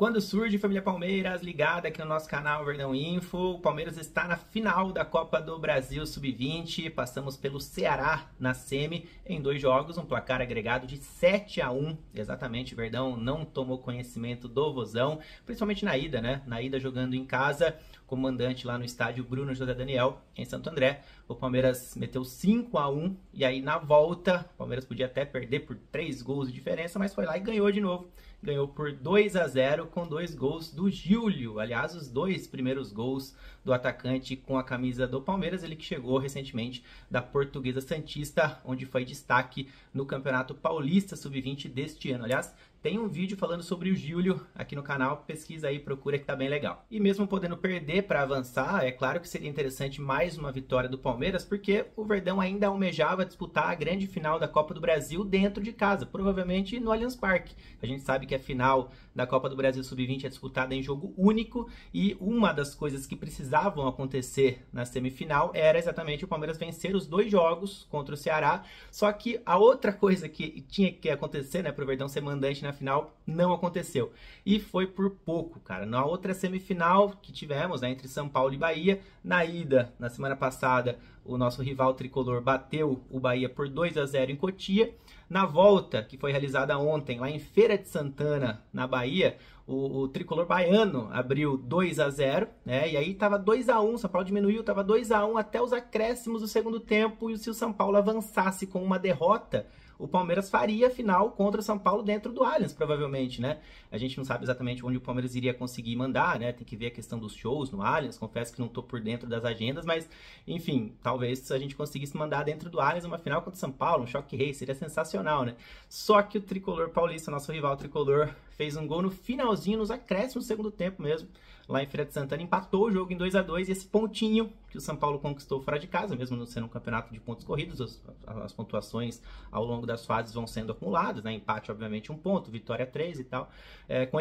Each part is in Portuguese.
Quando surge, família Palmeiras, ligada aqui no nosso canal Verdão Info, o Palmeiras está na final da Copa do Brasil Sub-20, passamos pelo Ceará na semi em 2 jogos, um placar agregado de 7-1, exatamente, o Verdão não tomou conhecimento do Vozão, principalmente na ida, né? Na ida jogando em casa, comandante lá no estádio Bruno José Daniel, em Santo André, o Palmeiras meteu 5-1 e aí na volta, o Palmeiras podia até perder por 3 gols de diferença, mas foi lá e ganhou de novo. Ganhou por 2-0 com 2 gols do Giulio. Aliás, os 2 primeiros gols do atacante com a camisa do Palmeiras, ele que chegou recentemente da Portuguesa Santista, onde foi destaque no Campeonato Paulista Sub-20 deste ano. Aliás, tem um vídeo falando sobre o Giulio aqui no canal, pesquisa aí, procura que tá bem legal. E mesmo podendo perder para avançar, é claro que seria interessante mais uma vitória do Palmeiras, porque o Verdão ainda almejava disputar a grande final da Copa do Brasil dentro de casa, provavelmente no Allianz Parque. A gente sabe que a final da Copa do Brasil Sub-20 é disputada em jogo único e uma das coisas que precisavam acontecer na semifinal era exatamente o Palmeiras vencer os 2 jogos contra o Ceará, só que a outra coisa que tinha que acontecer, né, para o Verdão ser mandante na final, não aconteceu. E foi por pouco, cara. Na outra semifinal que tivemos, né, entre São Paulo e Bahia, na ida, na semana passada, o nosso rival tricolor bateu o Bahia por 2-0 em Cotia. Na volta, que foi realizada ontem, lá em Feira de Santana, na Bahia, o tricolor baiano abriu 2-0, né? E aí tava 2-1, São Paulo diminuiu, tava 2-1 até os acréscimos do segundo tempo, e se o São Paulo avançasse com uma derrota, o Palmeiras faria a final contra o São Paulo dentro do Allianz, provavelmente, né? A gente não sabe exatamente onde o Palmeiras iria conseguir mandar, né? Tem que ver a questão dos shows no Allianz, confesso que não tô por dentro das agendas, mas, enfim, talvez a gente conseguisse mandar dentro do Allianz uma final contra o São Paulo, um choque rei, seria sensacional, né? Só que o tricolor paulista, nosso rival tricolor, fez um gol no finalzinho, nos acréscimos do segundo tempo mesmo, lá em Feira de Santana, empatou o jogo em 2-2, e esse pontinho que o São Paulo conquistou fora de casa, mesmo não sendo um campeonato de pontos corridos, as pontuações ao longo das fases vão sendo acumuladas, né? Empate, obviamente, 1 ponto, vitória 3 e tal. Com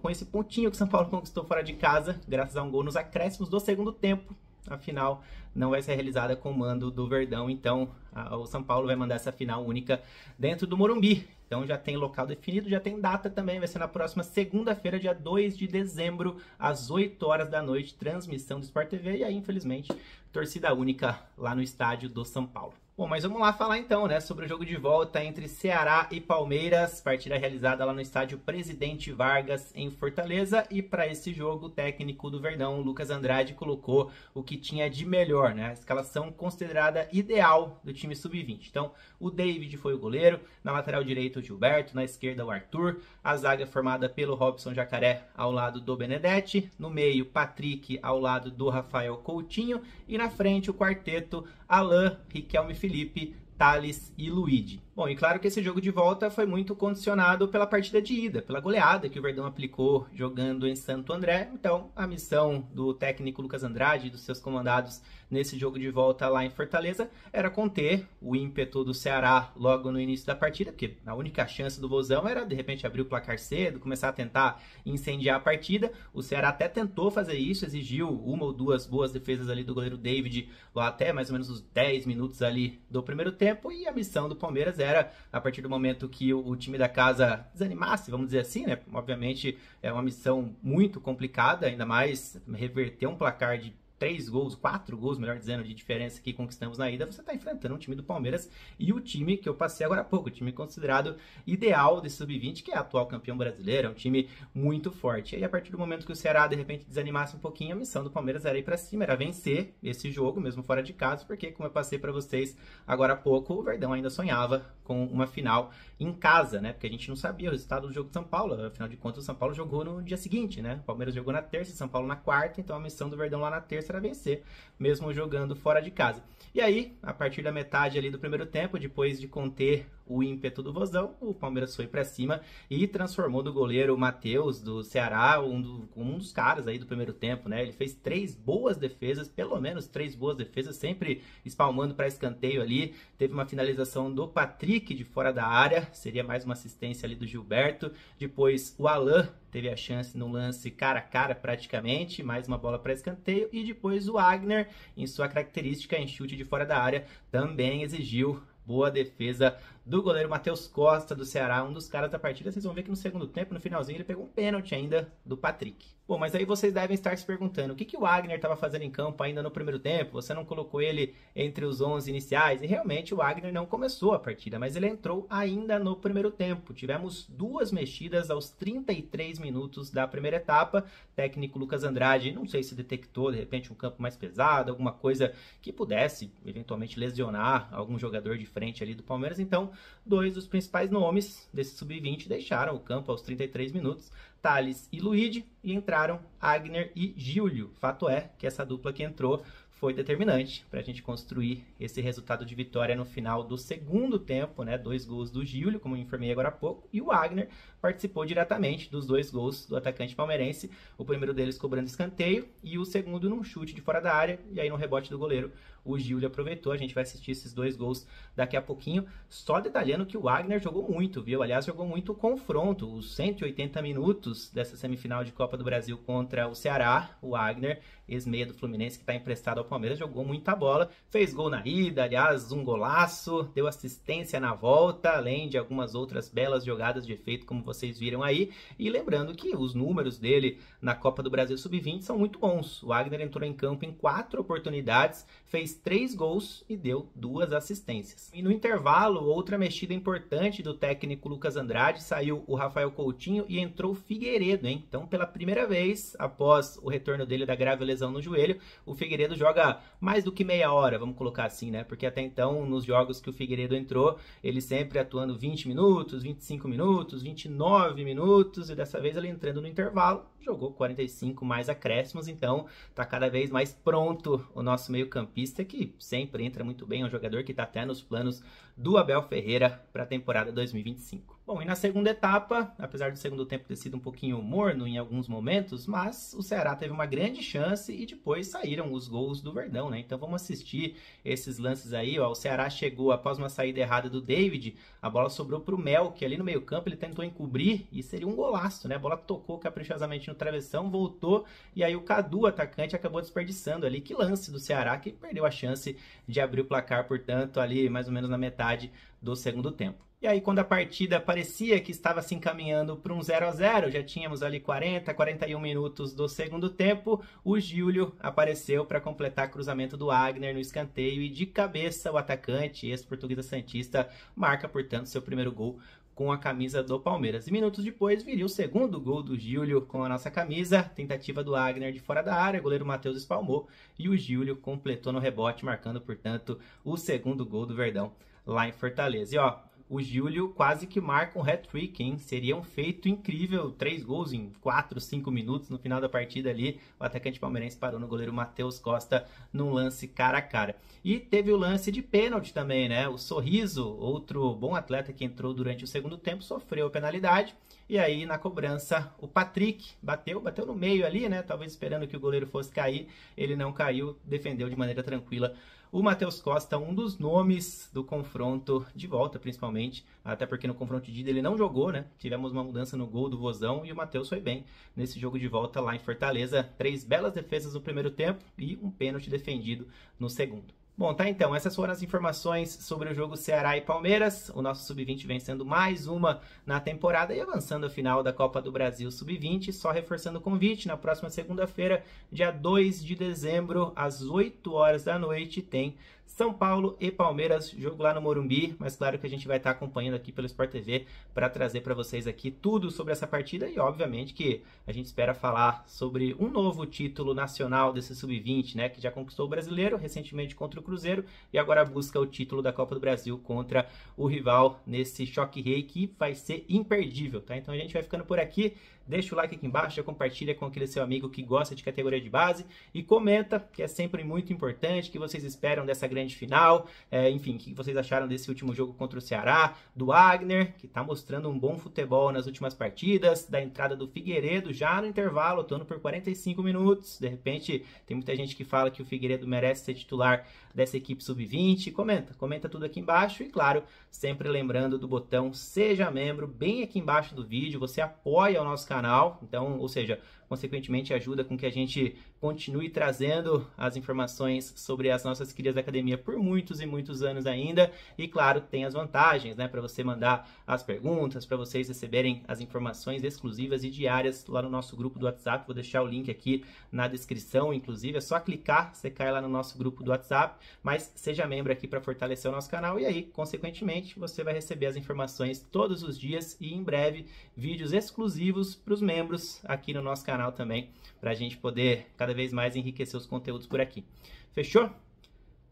esse pontinho que o São Paulo conquistou fora de casa, graças a um gol nos acréscimos do segundo tempo, a final não vai ser realizada com o mando do Verdão, então o São Paulo vai mandar essa final única dentro do Morumbi. Então já tem local definido, já tem data também, vai ser na próxima segunda-feira, dia 2 de dezembro, às 8 horas da noite, transmissão do Sport TV, e aí, infelizmente, torcida única lá no estádio do São Paulo. Bom, mas vamos lá falar então, né, sobre o jogo de volta entre Ceará e Palmeiras, partida realizada lá no estádio Presidente Vargas, em Fortaleza, e para esse jogo o técnico do Verdão, Lucas Andrade, colocou o que tinha de melhor, né, a escalação considerada ideal do time Sub-20. Então, o David foi o goleiro, na lateral direita o Gilberto, na esquerda o Arthur, a zaga formada pelo Robson Jacaré ao lado do Benedetti, no meio Patrick ao lado do Rafael Coutinho, e na frente o quarteto Alain, Riquelme, Felipe, Thales e Luigi. Bom, e claro que esse jogo de volta foi muito condicionado pela partida de ida, pela goleada que o Verdão aplicou jogando em Santo André. Então, a missão do técnico Lucas Andrade e dos seus comandados nesse jogo de volta lá em Fortaleza era conter o ímpeto do Ceará logo no início da partida, porque a única chance do Vozão era, de repente, abrir o placar cedo, começar a tentar incendiar a partida. O Ceará até tentou fazer isso, exigiu 1 ou 2 boas defesas ali do goleiro David, lá até mais ou menos os 10 minutos ali do primeiro tempo, e a missão do Palmeiras era, a partir do momento que o time da casa desanimasse, vamos dizer assim, né? Obviamente é uma missão muito complicada, ainda mais reverter um placar de 3 gols, 4 gols, melhor dizendo, de diferença que conquistamos na ida, você está enfrentando um time do Palmeiras e o time que eu passei agora há pouco, o time considerado ideal desse Sub-20, que é atual campeão brasileiro, é um time muito forte. E aí, a partir do momento que o Ceará, de repente, desanimasse um pouquinho, a missão do Palmeiras era ir para cima, era vencer esse jogo, mesmo fora de casa, porque, como eu passei para vocês agora há pouco, o Verdão ainda sonhava com uma final em casa, né? Porque a gente não sabia o resultado do jogo de São Paulo, afinal de contas, o São Paulo jogou no dia seguinte, né? O Palmeiras jogou na terça, São Paulo na quarta, então a missão do Verdão lá na terça era vencer, mesmo jogando fora de casa. E aí, a partir da metade ali do primeiro tempo, depois de conter o ímpeto do Vozão, o Palmeiras foi para cima e transformou do goleiro Matheus, do Ceará, um dos caras aí do primeiro tempo, né? Ele fez 3 boas defesas, pelo menos 3 boas defesas, sempre espalmando para escanteio ali. Teve uma finalização do Patrick de fora da área, seria mais uma assistência ali do Gilberto. Depois o Alain teve a chance no lance cara a cara praticamente, mais uma bola para escanteio. E depois o Agner, em sua característica em chute de fora da área, também exigiu boa defesa do goleiro Matheus Costa, do Ceará, um dos caras da partida. Vocês vão ver que no segundo tempo, no finalzinho, ele pegou um pênalti ainda do Patrick. Bom, mas aí vocês devem estar se perguntando, o que o Wagner estava fazendo em campo ainda no primeiro tempo? Você não colocou ele entre os 11 iniciais? E realmente o Wagner não começou a partida, mas ele entrou ainda no primeiro tempo. Tivemos 2 mexidas aos 33 minutos da primeira etapa. Técnico Lucas Andrade, não sei se detectou de repente um campo mais pesado, alguma coisa que pudesse eventualmente lesionar algum jogador de frente ali do Palmeiras. Então, 2 dos principais nomes desse sub-20 deixaram o campo aos 33 minutos. Thales e Luigi, e entraram Agner e Giulio. Fato é que essa dupla que entrou foi determinante para a gente construir esse resultado de vitória no final do segundo tempo, né? 2 gols do Giulio, como eu informei agora há pouco, e o Agner participou diretamente dos 2 gols do atacante palmeirense, o primeiro deles cobrando escanteio e o segundo num chute de fora da área, e aí no rebote do goleiro o Giulio aproveitou. A gente vai assistir esses 2 gols daqui a pouquinho, só detalhando que o Agner jogou muito, viu? Aliás, jogou muito o confronto, os 180 minutos dessa semifinal de Copa do Brasil contra o Ceará. O Agner, ex-meia do Fluminense, que está emprestado ao Palmeiras, jogou muita bola, fez gol na ida, aliás, um golaço, deu assistência na volta, além de algumas outras belas jogadas de efeito, como vocês viram aí. E lembrando que os números dele na Copa do Brasil Sub-20 são muito bons. O Agner entrou em campo em 4 oportunidades, fez 3 gols e deu 2 assistências. E no intervalo, outra mexida importante do técnico Lucas Andrade, saiu o Rafael Coutinho e entrou o Figueiredo, hein? Então, pela primeira vez, após o retorno dele da grave lesão no joelho, o Figueiredo joga mais do que meia hora, vamos colocar assim, né? Porque até então, nos jogos que o Figueiredo entrou, ele sempre atuando 20 minutos, 25 minutos, 29 minutos, e dessa vez ele entrando no intervalo, jogou 45 mais acréscimos, então tá cada vez mais pronto o nosso meio-campista, que sempre entra muito bem, é um jogador que tá até nos planos do Abel Ferreira para a temporada 2025. Bom, e na segunda etapa, apesar do segundo tempo ter sido um pouquinho morno em alguns momentos, mas o Ceará teve uma grande chance e depois saíram os gols do Verdão, né? Então vamos assistir esses lances aí, ó. O Ceará chegou após uma saída errada do David, a bola sobrou pro Mel, que ali no meio-campo ele tentou encobrir e seria um golaço, né? A bola tocou caprichosamente no travessão, voltou e aí o Cadu, atacante, acabou desperdiçando ali. Que lance do Ceará, que perdeu a chance de abrir o placar, portanto, ali mais ou menos na metade do segundo tempo. E aí, quando a partida parecia que estava se encaminhando para um 0-0, já tínhamos ali 40, 41 minutos do segundo tempo, o Giulio apareceu para completar cruzamento do Agner no escanteio e de cabeça o atacante, ex-portuguesa santista, marca, portanto, seu primeiro gol com a camisa do Palmeiras. E minutos depois viria o segundo gol do Giulio com a nossa camisa, tentativa do Agner de fora da área, o goleiro Matheus espalmou e o Giulio completou no rebote, marcando, portanto, o segundo gol do Verdão lá em Fortaleza. E ó, o Giulio quase que marca um hat-trick, hein? Seria um feito incrível, 3 gols em 4, 5 minutos no final da partida ali. O atacante palmeirense parou no goleiro Matheus Costa num lance cara a cara. E teve o lance de pênalti também, né? O Sorriso, outro bom atleta que entrou durante o segundo tempo, sofreu a penalidade. E aí, na cobrança, o Patrick bateu no meio ali, né? Talvez esperando que o goleiro fosse cair. Ele não caiu, defendeu de maneira tranquila o Matheus Costa, um dos nomes do confronto de volta, principalmente, até porque no confronto de ida ele não jogou, né? Tivemos uma mudança no gol do Vozão e o Matheus foi bem nesse jogo de volta lá em Fortaleza. 3 belas defesas no primeiro tempo e um pênalti defendido no segundo. Bom, tá então, essas foram as informações sobre o jogo Ceará e Palmeiras, o nosso Sub-20 vencendo mais uma na temporada e avançando a final da Copa do Brasil Sub-20, só reforçando o convite, na próxima segunda-feira, dia 2 de dezembro, às 8 horas da noite, tem São Paulo e Palmeiras, jogo lá no Morumbi, mas claro que a gente vai estar acompanhando aqui pelo Sport TV para trazer para vocês aqui tudo sobre essa partida e obviamente que a gente espera falar sobre um novo título nacional desse Sub-20, né, que já conquistou o Brasileiro recentemente contra o Cruzeiro e agora busca o título da Copa do Brasil contra o rival nesse choque rei que vai ser imperdível, tá? Então a gente vai ficando por aqui. Deixa o like aqui embaixo, já compartilha com aquele seu amigo que gosta de categoria de base e comenta, que é sempre muito importante, o que vocês esperam dessa grande final, enfim, o que vocês acharam desse último jogo contra o Ceará, do Agner, que está mostrando um bom futebol nas últimas partidas, da entrada do Figueiredo já no intervalo, atuando por 45 minutos, de repente tem muita gente que fala que o Figueiredo merece ser titular dessa equipe sub-20, comenta tudo aqui embaixo e claro, sempre lembrando do botão Seja Membro, bem aqui embaixo do vídeo, você apoia o nosso canal, então, ou seja, consequentemente ajuda com que a gente continue trazendo as informações sobre as nossas crias da academia por muitos e muitos anos ainda, e claro, tem as vantagens, né, para você mandar as perguntas, para vocês receberem as informações exclusivas e diárias lá no nosso grupo do WhatsApp, vou deixar o link aqui na descrição, inclusive, é só clicar, você cai lá no nosso grupo do WhatsApp, mas seja membro aqui para fortalecer o nosso canal, e aí, consequentemente, você vai receber as informações todos os dias e em breve vídeos exclusivos para os membros aqui no nosso canal também, para a gente poder cada vez mais enriquecer os conteúdos por aqui. Fechou?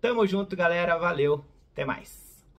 Tamo junto, galera. Valeu. Até mais.